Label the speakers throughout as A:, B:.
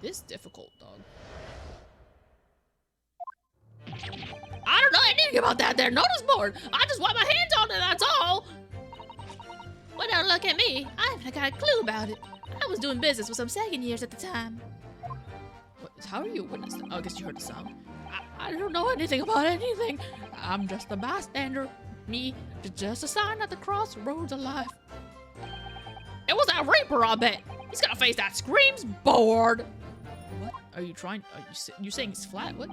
A: this difficult, dog. I don't know anything about that there notice board. I just wipe my hands on it, that's all. Well, now look at me. I haven't got a clue about it. I was doing business with some second years at the time. What, how are you a witness? Oh, I guess you heard the sound. I don't know anything about anything. I'm just a bystander. Me, just a sign at the crossroads of life. It was that Reaper, I bet. He's got a face that screams bored. What? Are you trying? Are you saying it's flat? What?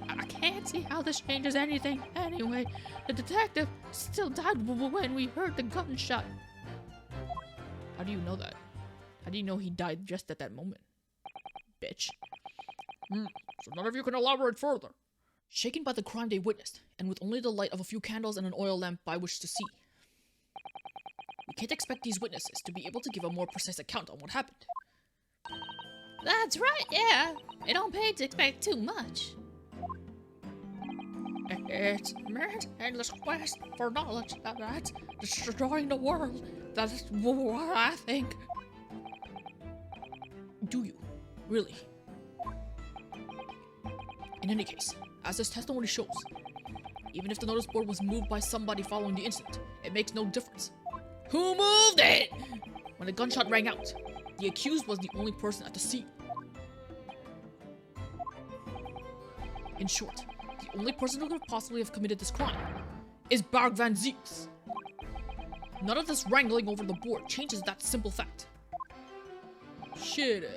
A: I can't see how this changes anything. Anyway, the detective still died when we heard the gunshot. How do you know that? How do you know he died just at that moment? Bitch. So none of you can elaborate further. Shaken by the crime they witnessed, and with only the light of a few candles and an oil lamp by which to see. We can't expect these witnesses to be able to give a more precise account on what happened. That's right, yeah. It don't pay to expect too much. It's man's endless quest for knowledge that's destroying the world. That's what I think. Do you? Really? In any case, as this testimony shows, even if the notice board was moved by somebody following the incident, it makes no difference. Who moved it? When the gunshot rang out, the accused was the only person at the scene. In short, the only person who could possibly have committed this crime is Bark van Zieks. None of this wrangling over the board changes that simple fact. Shit.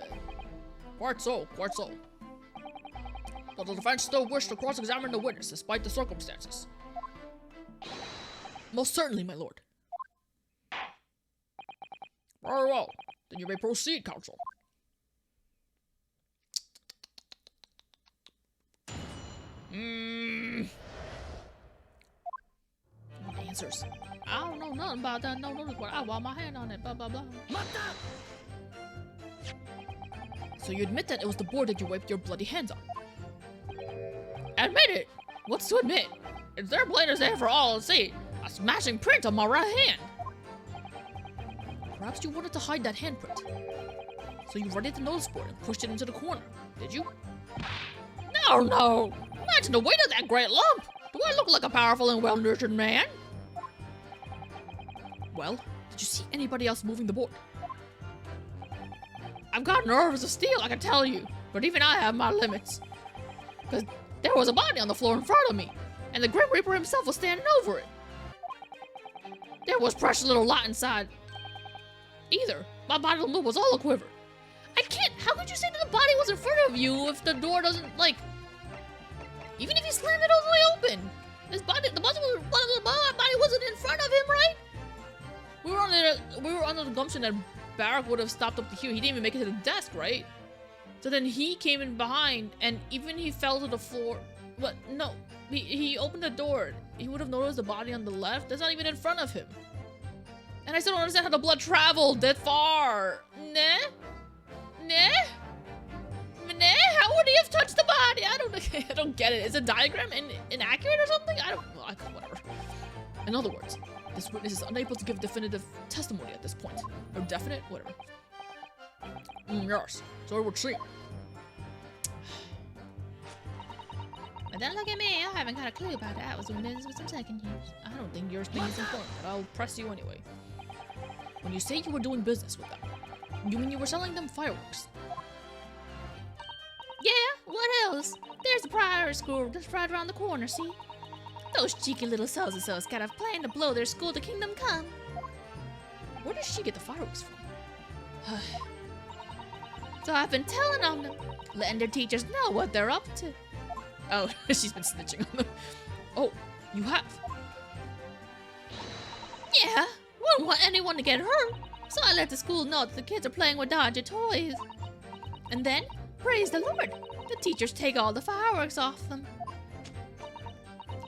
A: Quite so, quite so. But the defense still wished to cross-examine the witness despite the circumstances. Most certainly, my lord. Very well. Then you may proceed, counsel. Answers. I don't know nothing about that. No, but I want my hand on it. Blah, blah, blah. So you admit that it was the board that you wiped your bloody hands on? Admit it? What's to admit? It's there plain as day for all to see. A smashing print on my right hand. Perhaps you wanted to hide that handprint. So you read it the notice board and pushed it into the corner, did you? No. Imagine the weight of that great lump. Do I look like a powerful and well-nurtured man? Well, did you see anybody else moving the board? I've got nerves of steel, I can tell you. But even I have my limits. Because there was a body on the floor in front of me. And the Grim Reaper himself was standing over it. There was precious little light inside. Either. My body was all a quiver. I can't. How could you say that the body was in front of you if the door doesn't, like... Even if you slammed it all the way open. The body wasn't in front of him, right? We were under the gumption that Barak would have stopped up to here. He didn't even make it to the desk, right? So then he came in behind, and even he fell to the floor. But no, he opened the door. He would have noticed the body on the left. That's not even in front of him. And I still don't understand how the blood traveled that far. Nah? How would he have touched the body? I don't get it. Is the diagram inaccurate or something? Whatever. In other words, this witness is unable to give definitive testimony at this point. Or definite? Whatever. Yes, so it would seem. But then look at me, I haven't got a clue about that. I was doing business with some second years. I don't think yours being is important, but I'll press you anyway. When you say you were doing business with them, you mean you were selling them fireworks? Yeah, what else? There's the priory school just right around the corner, see? Those cheeky little so-and-sos got a plan to blow their school to kingdom come. Where does she get the fireworks from? So I've been telling on them, letting their teachers know what they're up to. Oh, she's been snitching on them. Oh, you have? Yeah, wouldn't want anyone to get hurt, so I let the school know that the kids are playing with dodgy toys. And then, praise the Lord, the teachers take all the fireworks off them.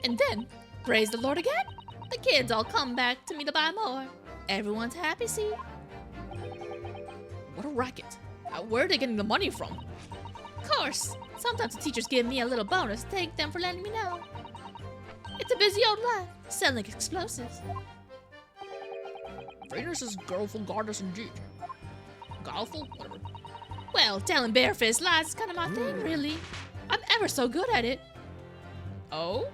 A: And then, praise the Lord again, the kids all come back to me to buy more. Everyone's happy, see? What a racket. Where are they getting the money from? Of course. Sometimes the teachers give me a little bonus to thank them for letting me know. It's a busy old life, selling explosives. Venus is girlful goddess indeed. Guileful? Whatever. Well, telling barefaced lies is kind of my thing, really. I'm ever so good at it. Oh?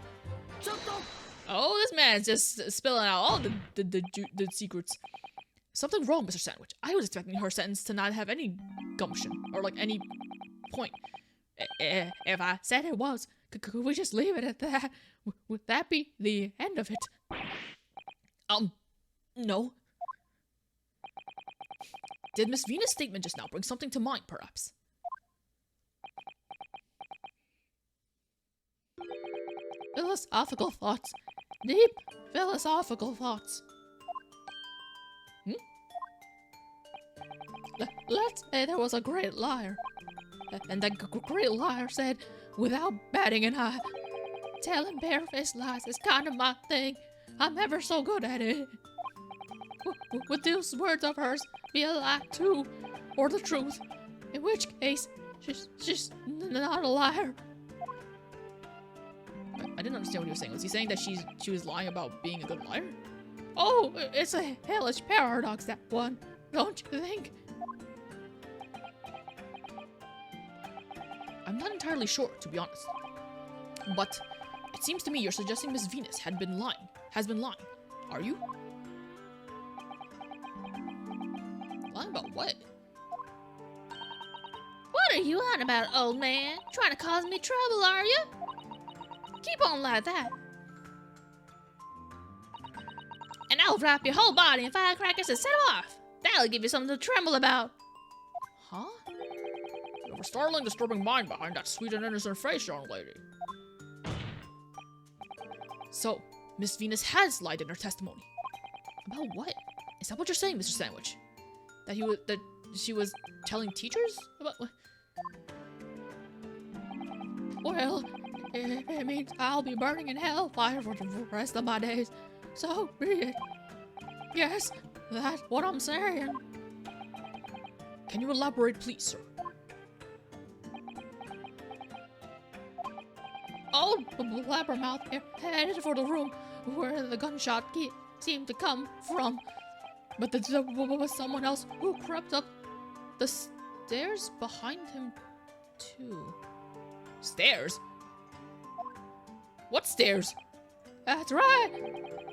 A: Oh, this man's just spilling out all the secrets. Something wrong, Mr. Sandwich. I was expecting her sentence to not have any gumption, or like any point. If I said it was, could we just leave it at that? Would that be the end of it? No. Did Miss Venus' statement just now bring something to mind, perhaps? Philosophical thoughts. Deep philosophical thoughts. Let's say there was a great liar. And that great liar said, without batting an eye, telling barefaced lies is kind of my thing. I'm ever so good at it. Would those words of hers be a lie too, or the truth? In which case, she's not a liar. I didn't understand what he was saying. Was he saying that she was lying about being a good liar? Oh, it's a hellish paradox, that one, don't you think? I'm not entirely sure, to be honest. But it seems to me you're suggesting Miss Venus has been lying. Are you? Lying about what? What are you on about, old man? Trying to cause me trouble, are you? Keep on like that. And I'll wrap your whole body in firecrackers and set off. That'll give you something to tremble about.
B: Huh? You have a startling, disturbing mind behind that sweet and innocent face, young lady.
A: So, Miss Venus has lied in her testimony. About what? Is that what you're saying, Mr. Sandwich? That she was telling teachers about what? Well, it means I'll be burning in hellfire for the rest of my days. So be it. Yes, that's what I'm saying.
B: Can you elaborate, please, sir?
A: Old blabbermouth headed for the room where the gunshot seemed to come from. But there was someone else who crept up the stairs behind him, too.
B: Stairs? What stairs?
A: That's right!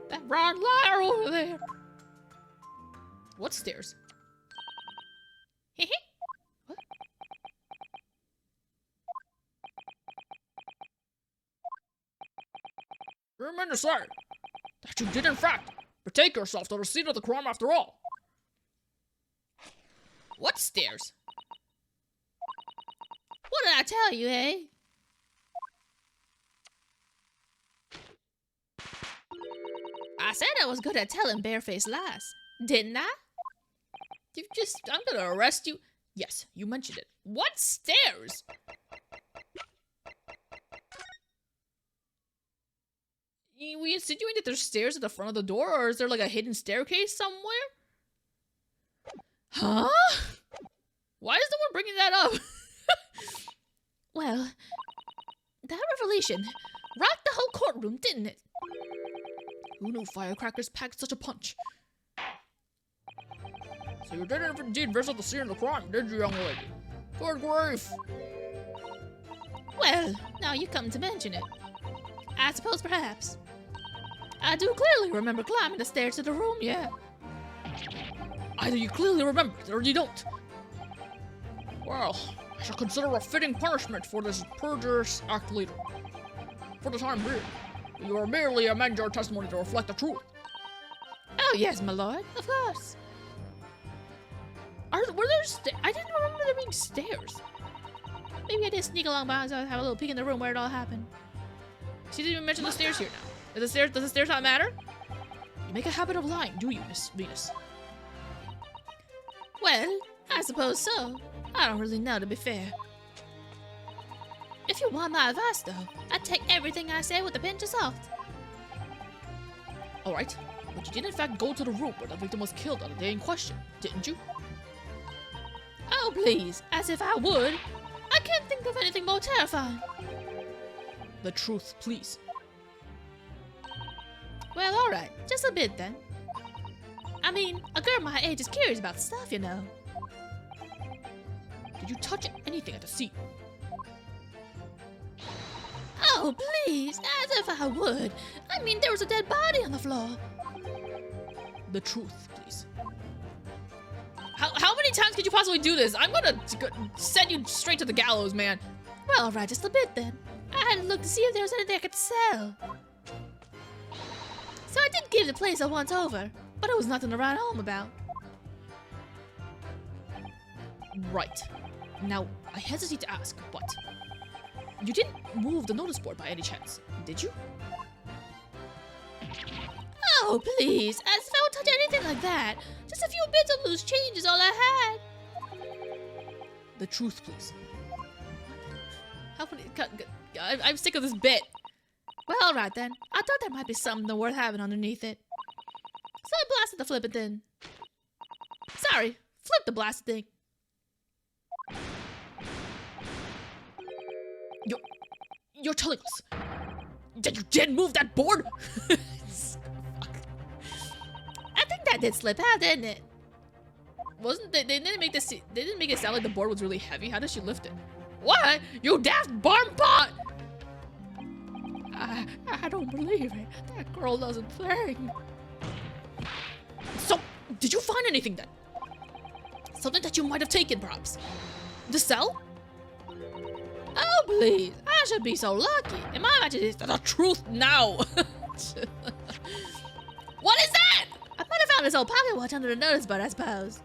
A: That brown liar over there!
B: What stairs?
A: What?
B: You mean to say that you did, in fact, betake yourself to the scene of the crime after all?
A: What stairs? What did I tell you, eh? I said I was good at telling barefaced lies, didn't I?
B: I'm gonna arrest you. Yes, you mentioned it. What stairs? Were you insinuating that there's stairs at the front of the door, or is there like a hidden staircase somewhere?
A: Huh?
B: Why is no one bringing that up?
A: Well, that revelation rocked the whole courtroom, didn't it?
B: Who knew firecrackers packed such a punch? So you didn't indeed visit the scene of the crime, did you, young lady? Good grief!
A: Well, now you come to mention it. I suppose perhaps. I do clearly remember climbing the stairs to the room, yeah.
B: Either you clearly remember it, or you don't. Well, I shall consider a fitting punishment for this perjurious act later. For the time being, you will merely amend your testimony to reflect the truth.
A: Oh yes, my lord, of course. Were there I didn't remember there being stairs. Maybe I did sneak along by so I have a little peek in the room where it all happened. She didn't even mention the stairs here now. Does the stairs not matter?
B: You make a habit of lying, do you, Miss Venus?
A: Well, I suppose so. I don't really know, to be fair. If you want my advice, though, I'd take everything I say with a pinch of salt.
B: Alright, but you did in fact go to the room where the victim was killed on the day in question, didn't you?
A: Oh, please, as if I would. I can't think of anything more terrifying.
B: The truth, please.
A: Well, alright, just a bit then. I mean, a girl my age is curious about stuff, you know.
B: Did you touch anything at the scene?
A: Oh, please, as if I would. I mean, there was a dead body on the floor.
B: The truth, please. How many times could you possibly do this? I'm gonna send you straight to the gallows, man.
A: Well, alright, just a bit then. I had to look to see if there was anything I could sell. So I did give the place a once over, but it was nothing to write home about.
B: Right. Now, I hesitate to ask, but you didn't move the notice board by any chance, did you?
A: Oh, please, as if I would touch anything like that. Just a few bits of loose change is all I had.
B: The truth, please. I'm sick of this bit.
A: Well, alright then. I thought there might be something worth having underneath it. So I blasted the flippin' thing. Sorry, flip the blasted thing.
B: You're telling us that you didn't move that board?
A: I think that did slip out, didn't it?
B: Wasn't they didn't make this? They didn't make it sound like the board was really heavy. How did she lift it? What? You daft barn pot!
A: I don't believe it. That girl doesn't think.
B: So, did you find anything then? Something that you might have taken, perhaps? The cell?
A: Oh, please. I should be so lucky. In my imagination,
B: The truth now! What is that?
A: I might have found this old pocket watch under the notice board, I suppose.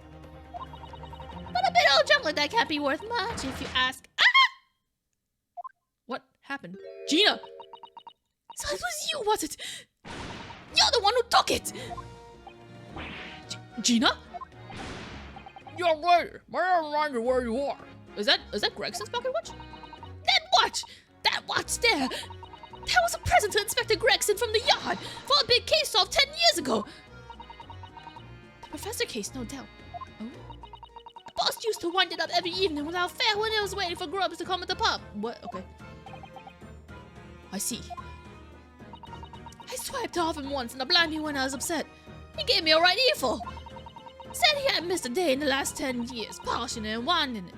A: But a big old junk like that can't be worth much if you ask. Ah!
B: What happened? Gina!
A: So it was you, was it? You're the one who took it!
B: Gina? Young lady, may I remind you where you are? Is that Gregson's pocket watch?
A: That watch there! That was a present to Inspector Gregson from the yard for a big case solved 10 years ago! The professor case, no doubt. Oh? The boss used to wind it up every evening without fail when it was waiting for grubs to come at the pub.
B: What? Okay. I see.
A: I swiped off him once and blind me when I was upset. He gave me a right earful. Said he hadn't missed a day in the last 10 years, polishing it and winding it.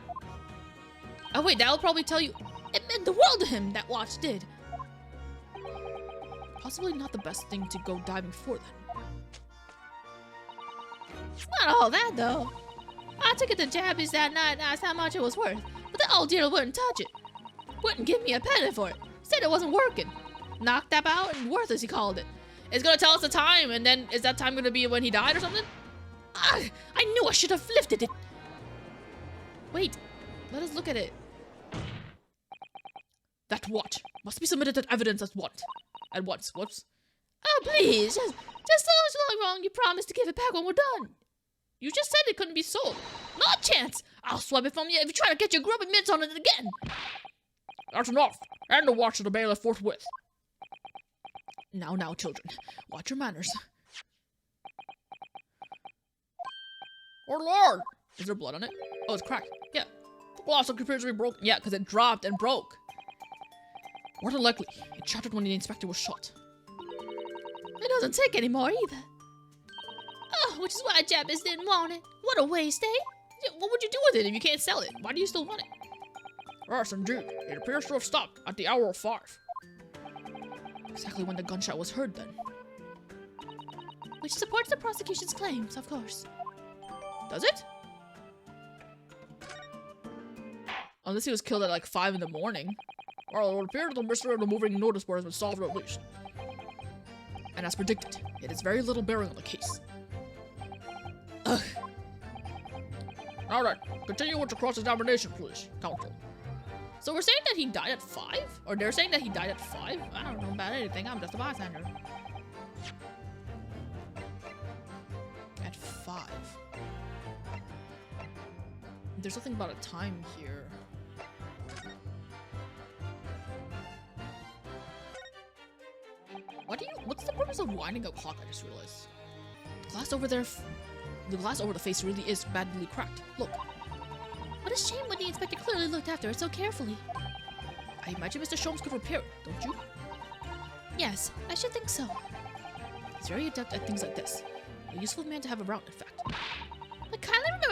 B: Oh wait, that'll probably tell you.
A: It meant the world to him, that watch did.
B: Possibly not the best thing to go diving for then.
A: It's not all that though. I took it to Jabby's that night and asked how much it was worth, but the old dealer wouldn't touch it. Wouldn't give me a penny for it. Said it wasn't working. Knocked up out and worthless, he called it.
B: It's gonna tell us the time, and then is that time gonna be when he died or something?
A: I knew I should have lifted it.
B: Wait, let us look at it. That watch must be submitted as evidence at once. Whoops.
A: Oh please, just so long you promised to give it back when we're done.
B: You just said it couldn't be sold.
A: Not a chance. I'll swipe it from you if you try to get your grubby mitts on it again.
B: That's enough. Hand the watch to the bailiff forthwith. Now, children, watch your manners. Oh Lord! Is there blood on it? Oh, it's cracked. Yeah. The glass appears to be broken. Yeah, because it dropped and broke. More than likely, it shattered when the inspector was shot.
A: It doesn't take anymore either. Oh, which is why Jabez didn't want it. What a waste, eh?
B: Yeah, what would you do with it if you can't sell it? Why do you still want it? Yes, indeed. It appears to have stopped at the hour of 5. Exactly when the gunshot was heard, then.
A: Which supports the prosecution's claims, of course.
B: Does it? Unless he was killed at like 5 in the morning. Well, it would appear that the mystery of the moving notice board has been solved at least. And as predicted, it has very little bearing on the case. Ugh. Now then, continue with the cross-examination, please, counsel. So we're saying that he died at 5? Or they're saying that he died at 5?
A: I don't know about anything, I'm just a bystander.
B: At 5. There's nothing about a time here. What's the purpose of winding a clock? I just realized. The glass over there, the glass over the face really is badly cracked. Look.
A: What a shame when the inspector clearly looked after it so carefully.
B: I imagine Mr. Sholmes could repair it, don't you?
A: Yes, I should think so.
B: He's very adept at things like this. A useful man to have around, in fact.
A: But kindly remember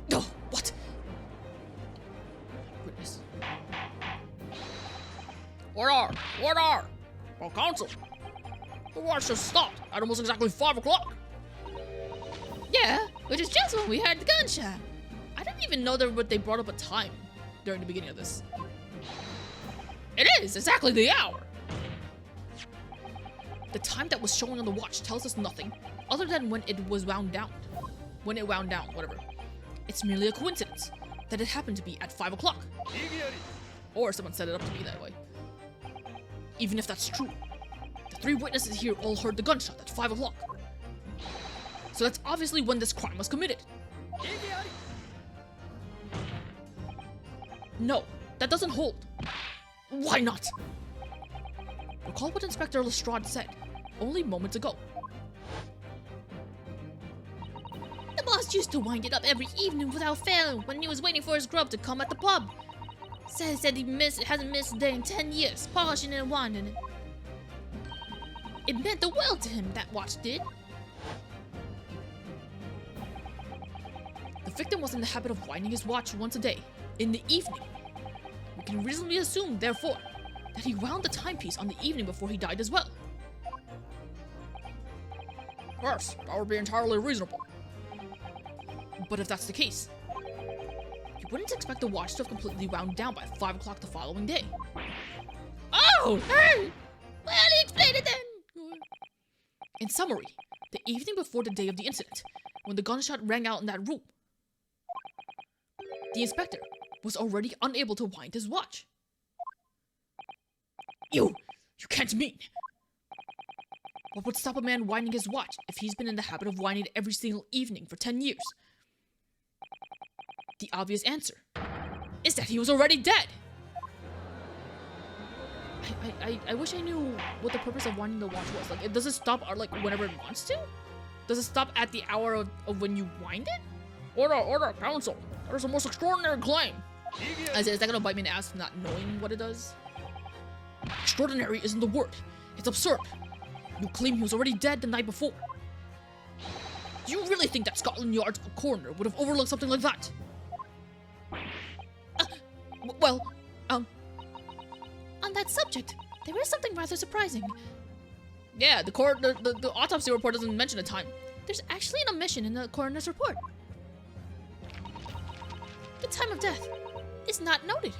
B: Order! Order! Well, counsel, the watch just stopped at almost exactly 5 o'clock.
A: Yeah, which is just when we heard the gunshot. I didn't even know that they brought up a time during the beginning of this.
B: It is exactly the hour.
A: The time that was showing on the watch tells us nothing other than when it was wound down. When it wound down, whatever. It's merely a coincidence that it happened to be at 5 o'clock. Or someone set it up to be that way. Even if that's true, the 3 witnesses here all heard the gunshot at 5 o'clock. So that's obviously when this crime was committed. No, that doesn't hold. Why not? Recall what Inspector Lestrade said only moments ago. The boss used to wind it up every evening without fail when he was waiting for his grub to come at the pub. Said he hasn't missed a day in 10 years, polishing and winding it. It meant the world to him, that watch did. The victim was in the habit of winding his watch once a day, in the evening. We can reasonably assume, therefore, that he wound the timepiece on the evening before he died as well.
B: Yes, that would be entirely reasonable.
A: But if that's the case, you wouldn't expect the watch to have completely wound down by 5 o'clock the following day. Oh, hey! Well, explain it then! In summary, the evening before the day of the incident, when the gunshot rang out in that room, the inspector was already unable to wind his watch. You can't mean. What would stop a man winding his watch if he's been in the habit of winding it every single evening for 10 years? The obvious answer is that he was already dead. I wish I knew what the purpose of winding the watch was. Like, does it stop like whenever it wants to? Does it stop at the hour of when you wind it?
B: Order, counsel. That is the most extraordinary claim.
A: Is that gonna bite me in the ass for not knowing what it does?
B: Extraordinary isn't the word. It's absurd. You claim he was already dead the night before. Do you really think that Scotland Yard's coroner would have overlooked something like that?
A: On that subject, there is something rather surprising.
B: Yeah, the autopsy report doesn't mention a time.
A: There's actually an omission in the coroner's report. The time of death is not noted.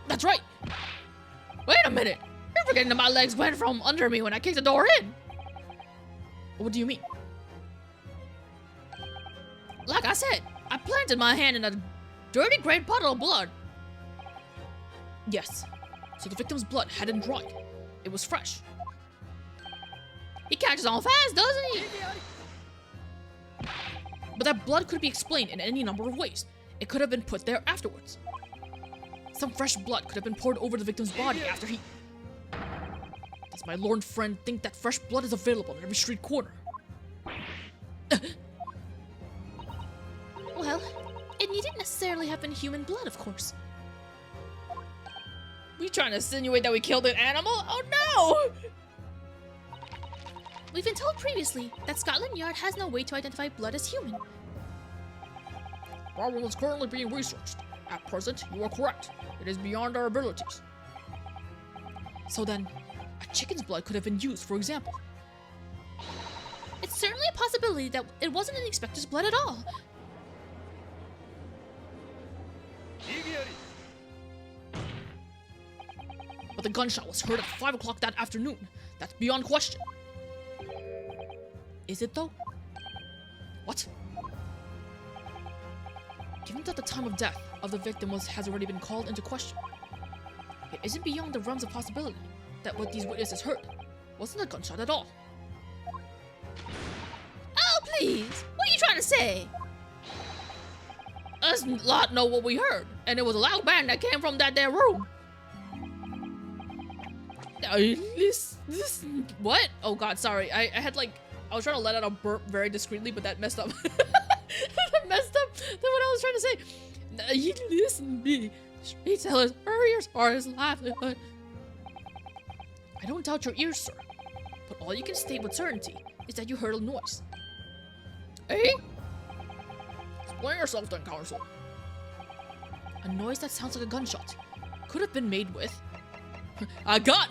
B: That's right.
A: Wait a minute. You're forgetting that my legs went from under me when I kicked the door in.
B: What do you mean?
A: Like I said, I planted my hand in a dirty gray puddle of blood.
B: Yes. So the victim's blood hadn't dried. It was fresh.
A: He catches on fast, doesn't he?
B: But that blood could be explained in any number of ways. It could have been put there afterwards. Some fresh blood could have been poured over the victim's body after he... Does my learned friend think that fresh blood is available in every street corner?
A: Well, it needn't necessarily have been human blood, of course.
B: You trying to insinuate that we killed an animal? Oh no!
A: We've been told previously that Scotland Yard has no way to identify blood as human.
B: Problem is currently being researched. At present, you are correct. It is beyond our abilities.
A: So then, a chicken's blood could have been used, for example. It's certainly a possibility that it wasn't an inspector's blood at all.
B: But the gunshot was heard at 5 o'clock that afternoon. That's beyond question.
A: Is it though?
B: What?
A: Given that the time of death of the victim has already been called into question, it isn't beyond the realms of possibility that what these witnesses heard wasn't a gunshot at all. Oh, please! What are you trying to say?
B: Us lot know what we heard, and it was a loud bang that came from that there room.
A: Listen. What? Oh god, sorry. I had like... I was trying to let out a burp very discreetly, but that messed up. That messed up than what I was trying to say. Now, you listen to me. Street sellers are as hard as livelihood.
B: I don't doubt your ears, sir. But all you can state with certainty is that you heard a noise.
A: Eh?
B: Explain yourself then, counsel.
A: A noise that sounds like a gunshot.
B: could have been made with a gun.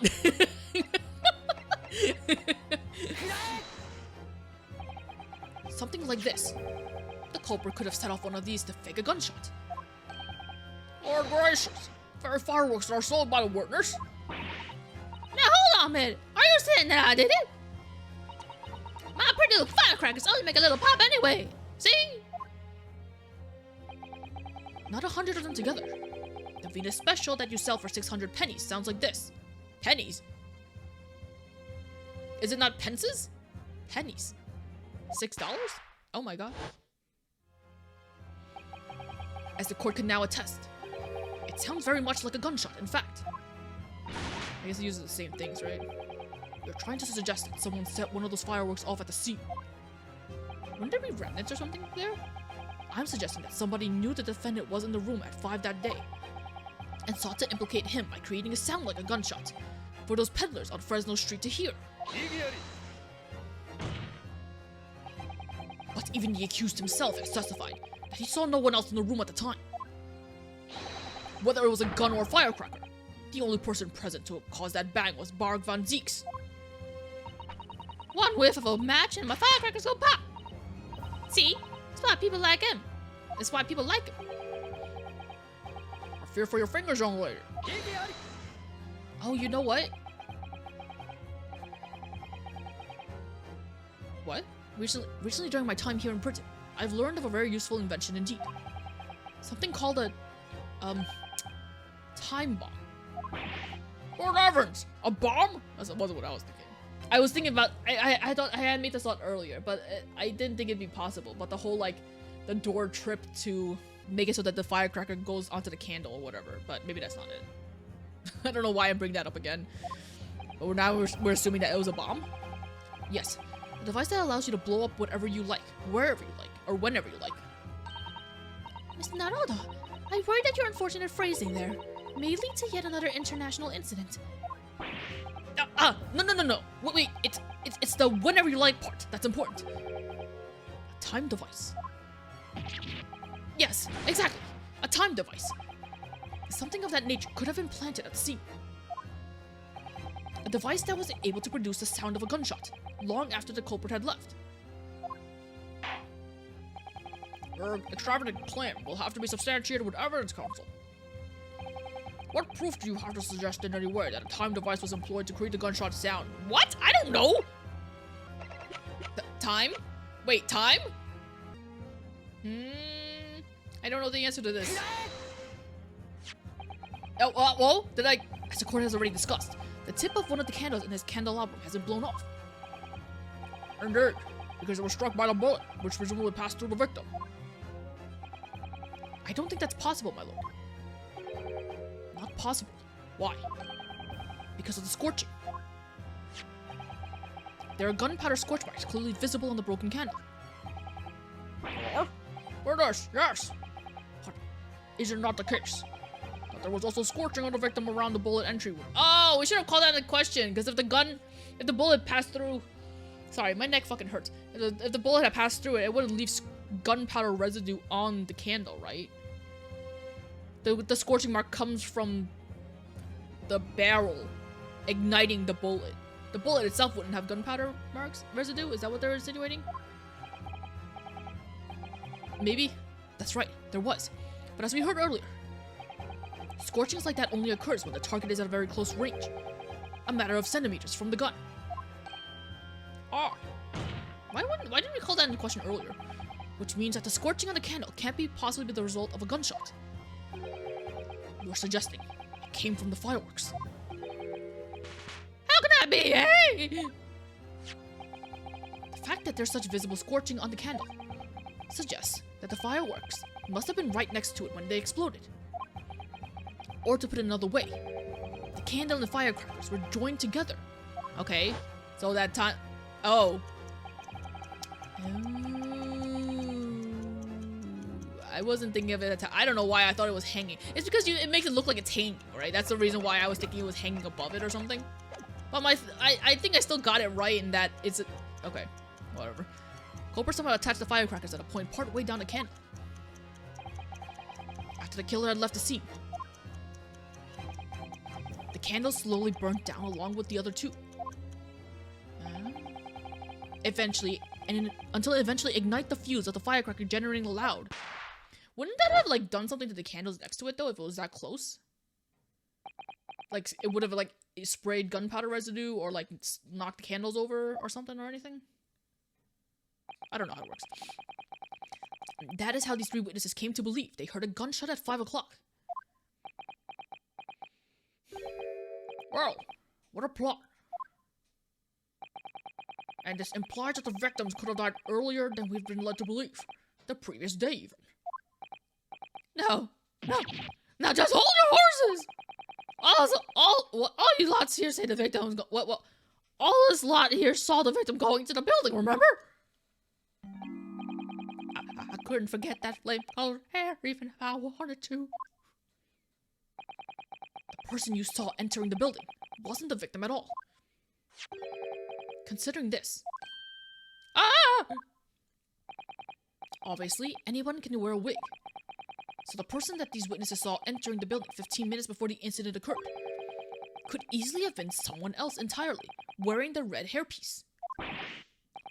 B: Something like this. The culprit could have set off one of these to fake a gunshot.
A: Lord gracious,
B: Very fireworks that are sold by the witness.
A: now hold on a minute. Are you saying that I did it? My pretty little firecrackers only make a little pop anyway. See?
B: Not 100 of them together. The Venus special that you sell for 600 pennies sounds like this. Pennies? Is it not pences? Pennies. $6? Oh my god. As the court can now attest, it sounds very much like a gunshot, in fact. I guess it uses the same things, right? You're trying to suggest that someone set one of those fireworks off at the scene. Wouldn't there be remnants or something there? I'm suggesting that somebody knew the defendant was in the room at 5 that day and sought to implicate him by creating a sound like a gunshot for those peddlers on Fresno Street to hear. But even the accused himself has testified that he saw no one else in the room at the time. Whether it was a gun or a firecracker, the only person present to cause that bang was Barg van Zieks.
A: One whiff of a match and my firecrackers go pop. See? That's why people like him. That's why people like him.
B: I fear for your fingers, young lady. Oh, you know what? What? Recently during my time here in Britain, I've learned of a very useful invention indeed. Something called a, time bomb.
A: Lord Evans, a bomb?
B: That wasn't what I was thinking. I was thinking about, I thought I had made this thought earlier, but I didn't think it'd be possible. But the whole, like, the door trip to make it so that the firecracker goes onto the candle or whatever. But maybe that's not it. I don't know why I'm bringing that up again. But we're assuming that it was a bomb? Yes. A device that allows you to blow up whatever you like, wherever you like, or whenever you like.
A: Mr. Naruhodo, I worry that your unfortunate phrasing there may lead to yet another international incident.
B: No. Wait, it's the whenever you like part that's important. A time device. Yes, exactly. A time device. Something of that nature could have been planted at the scene. A device that was able to produce the sound of a gunshot long after the culprit had left. Your extravagant claim will have to be substantiated with evidence, counsel. What proof do you have to suggest in any way that a time device was employed to create the gunshot sound? What? I don't know! Time? Wait, time? I don't know the answer to this. Whoa, as the court has already discussed, the tip of one of the candles in his candelabrum has been blown off. Indeed, because it was struck by the bullet, which presumably passed through the victim. I don't think that's possible, my lord. Not possible. Why? Because of the scorching. There are gunpowder scorch marks clearly visible on the broken candle. Where does? Yes. But is it not the case that there was also scorching on the victim around the bullet entry wound? Oh, we should have called that a question, because if the bullet passed through, sorry, my neck fucking hurts. If the bullet had passed through it, it wouldn't leave gunpowder residue on the candle, right? The scorching mark comes from the barrel igniting the bullet. The bullet itself wouldn't have gunpowder marks residue? Is that what they're insinuating? Maybe. That's right, there was. But as we heard earlier, scorchings like that only occurs when the target is at a very close range. A matter of centimeters from the gun. Why didn't we call that into question earlier? Which means that the scorching on the candle can't be possibly the result of a gunshot. You're suggesting it came from the fireworks.
A: How can that be, eh?
B: The fact that there's such visible scorching on the candle suggests that the fireworks must have been right next to it when they exploded. Or to put it another way, the candle and the firecrackers were joined together. Okay, so that time... Oh. I wasn't thinking of it at the time. I don't know why I thought it was hanging. It's because it makes it look like it's hanging, right? That's the reason why I was thinking it was hanging above it or something. But I think I still got it right in that it's... Okay, whatever. Culprit somehow attached the firecrackers at a point part way down the candle. After the killer had left the scene. candle slowly burnt down along with the other two. Until it eventually ignite the fuse of the firecracker, generating loud. Wouldn't that have like done something to the candles next to it though if it was that close? Like it would have like sprayed gunpowder residue or like knocked the candles over or something or anything? I don't know how it works. That is how these three witnesses came to believe. They heard a gunshot at 5 o'clock. Well, what a plot. And this implies that the victims could have died earlier than we've been led to believe. The previous day, even.
A: No. Now just hold your horses! All you lots here say the victim was all this lot here saw the victim going to the building, remember? I couldn't forget that flame-colored hair even if I wanted to.
B: The person you saw entering the building wasn't the victim at all. Considering this. Obviously, anyone can wear a wig. So the person that these witnesses saw entering the building 15 minutes before the incident occurred could easily have been someone else entirely, wearing the red hairpiece.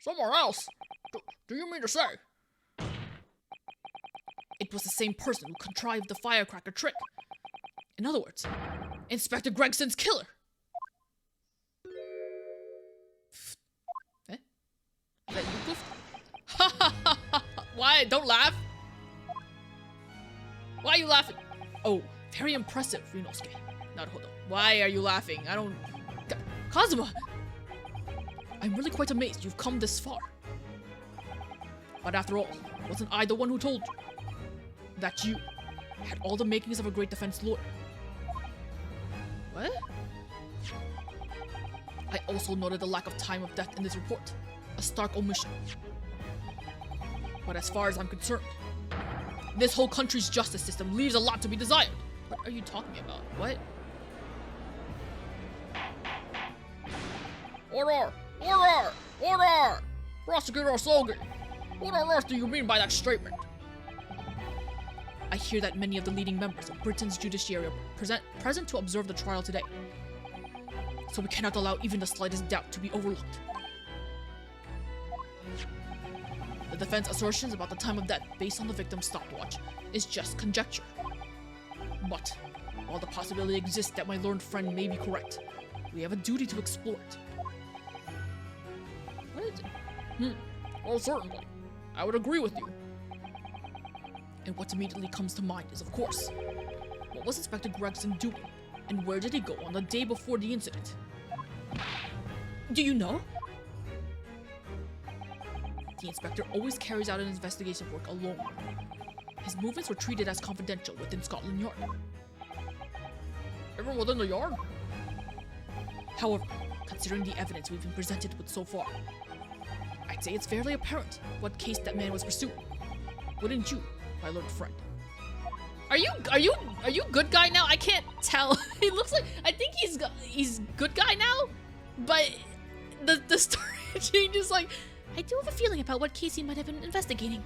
C: Somewhere else? Do you mean to say?
B: It was the same person who contrived the firecracker trick. In other words, Inspector Gregson's killer. Eh? Is that you, Goof? Why? Don't laugh. Why are you laughing? Oh, very impressive, Ryunosuke. Naruhodo. Why are you laughing? I don't... Kazuma! I'm really quite amazed you've come this far. But after all, wasn't I the one who told you that you had all the makings of a great defense lawyer?
A: What?
B: I also noted the lack of time of death in this report. A stark omission. But as far as I'm concerned, this whole country's justice system leaves a lot to be desired. What are you talking about? What?
C: Order! Order! Order! Prosecutor Sogi, what on earth do you mean by that statement?
B: I hear that many of the leading members of Britain's judiciary are present to observe the trial today. So we cannot allow even the slightest doubt to be overlooked. The defense assertions about the time of death based on the victim's stopwatch is just conjecture. But, while the possibility exists that my learned friend may be correct, we have a duty to explore it.
A: What is it?
C: Well, certainly. I would agree with you.
B: And what immediately comes to mind is, of course, what was Inspector Gregson doing, and where did he go on the day before the incident?
A: Do you know?
B: The inspector always carries out an investigation work alone. His movements were treated as confidential within Scotland Yard.
C: Even within the yard?
B: However, considering the evidence we've been presented with so far, I'd say it's fairly apparent what case that man was pursuing. Wouldn't you, my learned friend?
A: Are you good guy now? I can't tell. He looks like, I think he's good guy now, but the story changes. Like, I do have a feeling about what case he might have been investigating.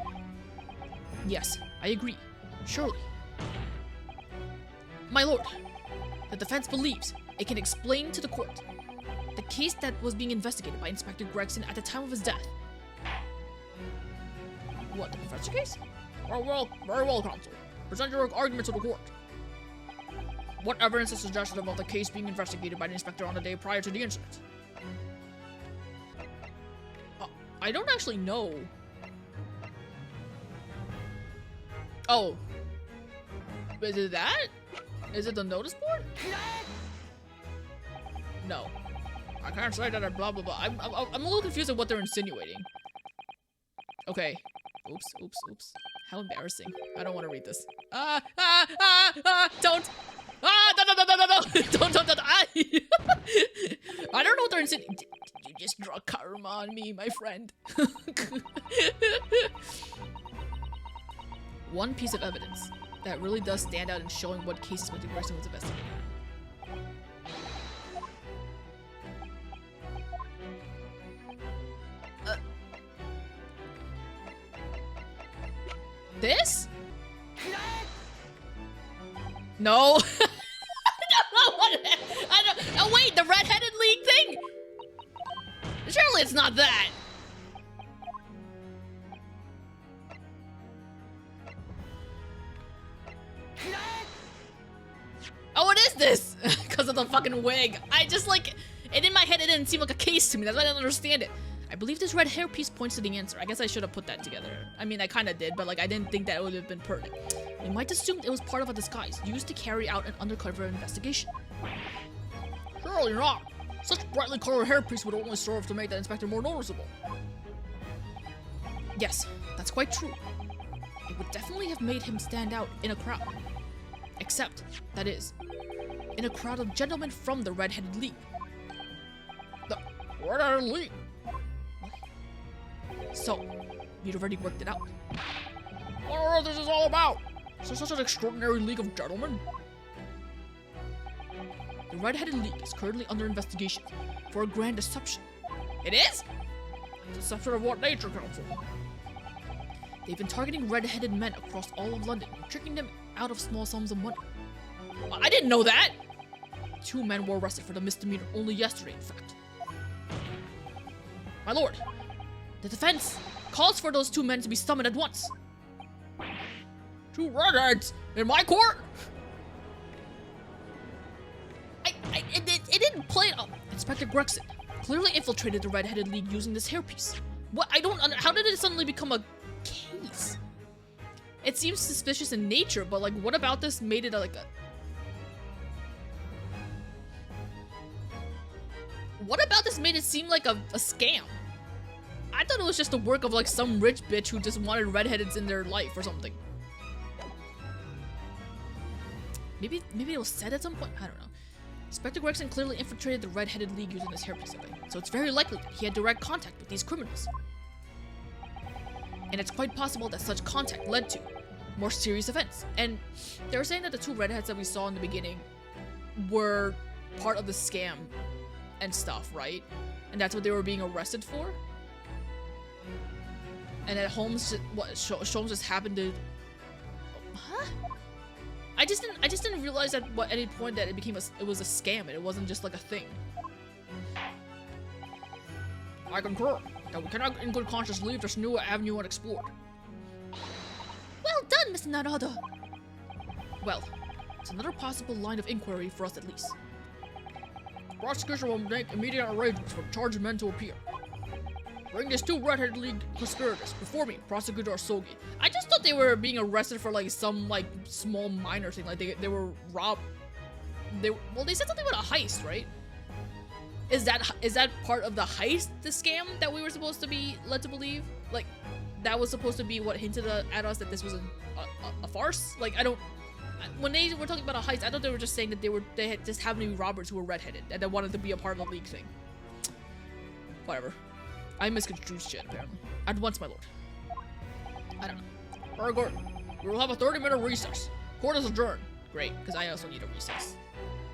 B: Yes, I agree. Surely. My lord, the defense believes it can explain to the court the case that was being investigated by Inspector Gregson at the time of his death.
C: What, the professor case? Well, very well, counsel. Present your argument to the court. What evidence is suggestive of the case being investigated by the inspector on the day prior to the incident?
B: I don't actually know. Oh. Is it that? Is it the notice board? No.
C: I can't say that blah blah blah.
B: I'm a little confused at what they're insinuating. Okay. Oops. How embarrassing. I don't want to read this. Don't. No. Don't. I don't know what they're insinuating. Did you just draw karma on me, my friend? One piece of evidence that really does stand out in showing what cases Mr. Gregson was investigating. This? No. I
A: Oh wait, the red-headed league thing? Surely it's not that. Oh, it is this! Because of the fucking wig. I just like, and in my head it didn't seem like a case to me. That's why I didn't understand it. I believe this red hairpiece points to the answer. I guess I should have put that together. I mean, I kind of did, but like I didn't think that it would have been pertinent. We might assume it was part of a disguise used to carry out an undercover investigation.
C: Surely not. Such brightly colored hairpiece would only serve to make the inspector more noticeable.
A: Yes, that's quite true. It would definitely have made him stand out in a crowd. Except, that is, in a crowd of gentlemen from the Red-Headed League.
C: The Red-Headed League?
A: So, you'd already worked it out.
C: What on earth is this all about? Is there such an extraordinary league of gentlemen?
A: The Red-Headed League is currently under investigation for a grand deception. It is?
C: Deception of what nature, Counsel?
A: They've been targeting red-headed men across all of London, tricking them out of small sums of money. I didn't know that! 2 men were arrested for the misdemeanor only yesterday, in fact. My lord, the defense calls for those 2 men to be summoned at once.
C: 2 redheads in my court?
A: It didn't play up. Inspector Gregson clearly infiltrated the Red-Headed League using this hairpiece. What? How did it suddenly become a case? It seems suspicious in nature, but like, what about this made it like a... What about this made it seem like a scam? I thought it was just the work of like some rich bitch who just wanted redheads in their life or something. Maybe it was said at some point? I don't know. Inspector Gregson clearly infiltrated the Red-Headed League using this hairpiece away, so it's very likely that he had direct contact with these criminals. And it's quite possible that such contact led to more serious events. And they were saying that the 2 redheads that we saw in the beginning were part of the scam and stuff, right? And that's what they were being arrested for? And that Sholmes just happened to... Huh? I just didn't realize at any point that it was a scam and it wasn't just like a thing.
C: I concur that we cannot in good conscience leave this new avenue unexplored.
A: Well done, Mr. Naruhodo. Well, it's another possible line of inquiry for us at least.
C: The prosecution will make immediate arrangements for charged men to appear. Bring these 2 Red-Headed League conspirators before me, Prosecutor Sogi.
A: I just thought they were being arrested for like some like small minor thing, like they were robbed. They said something about a heist, right? Is that part of the heist, the scam that we were supposed to be led to believe? Like, that was supposed to be what hinted at us that this was a farce? Like, when they were talking about a heist, I thought they were just saying that they had just happened to be robbers who were redheaded and they wanted to be a part of the league thing. Whatever. I misconstrued shit, apparently. At once, my lord. I don't know.
C: Very good. We will have a 30-minute recess. Court is adjourned.
A: Great, because I also need a recess.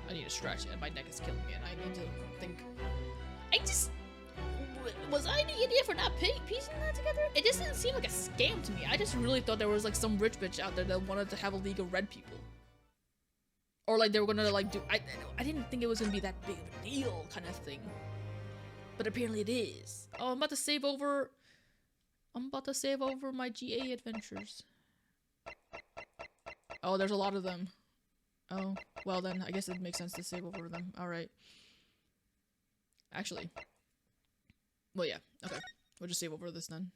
A: I need a stretch, and my neck is killing me, and I need to think. Was I the idiot for not piecing that together? It just didn't seem like a scam to me. I just really thought there was like some rich bitch out there that wanted to have a league of red people. Or like they were gonna like do, I didn't think it was gonna be that big of a deal kind of thing. But apparently it is. Oh, I'm about to save over my GA adventures. Oh, there's a lot of them. Oh, well then, I guess it makes sense to save over them. Alright. Actually. Well, yeah. Okay. We'll just save over this then.